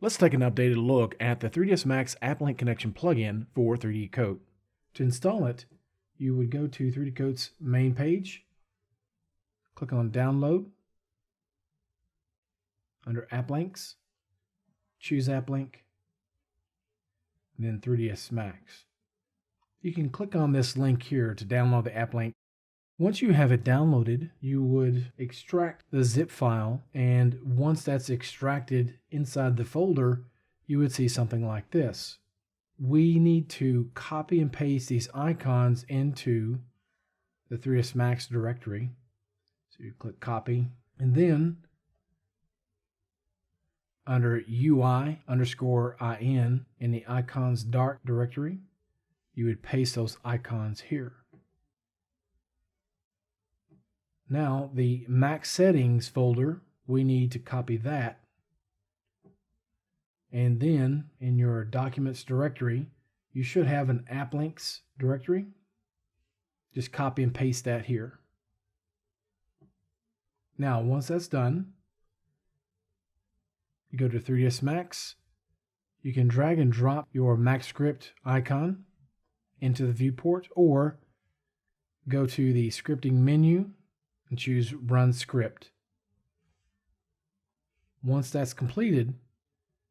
Let's take an updated look at the 3ds Max Applink connection plugin for 3D Coat. To install it, you would go to 3D Coat's main page, click on Download, under Applinks, choose Applink, and then 3ds Max. You can click on this link here to download the Applink. Once you have it downloaded, you would extract the zip file, and once that's extracted inside the folder, you would see something like this. We need to copy and paste these icons into the 3ds Max directory. So you click copy, and then under UI_IN in the icons dark directory, you would paste those icons here. Now, the Max settings folder, we need to copy that. And then in your documents directory, you should have an Applinks directory. Just copy and paste that here. Now, once that's done, you go to 3ds Max. You can drag and drop your Max script icon into the viewport, or go to the scripting menu and choose Run Script. Once that's completed,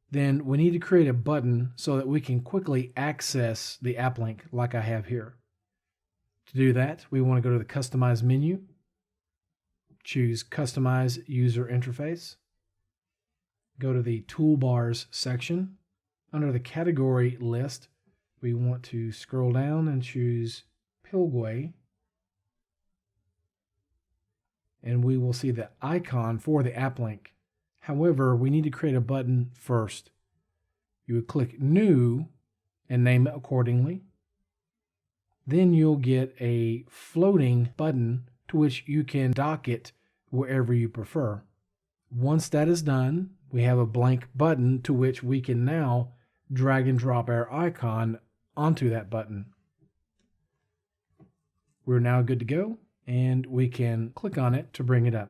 then we need to create a button so that we can quickly access the Applink like I have here. To do that, we want to go to the Customize menu, choose Customize User Interface, go to the Toolbars section. Under the category list, we want to scroll down and choose Pilgway, and we will see the icon for the Applink. However, we need to create a button first. You would click New and name it accordingly. Then you'll get a floating button to which you can dock it wherever you prefer. Once that is done, we have a blank button to which we can now drag and drop our icon onto that button. We're now good to go, and we can click on it to bring it up.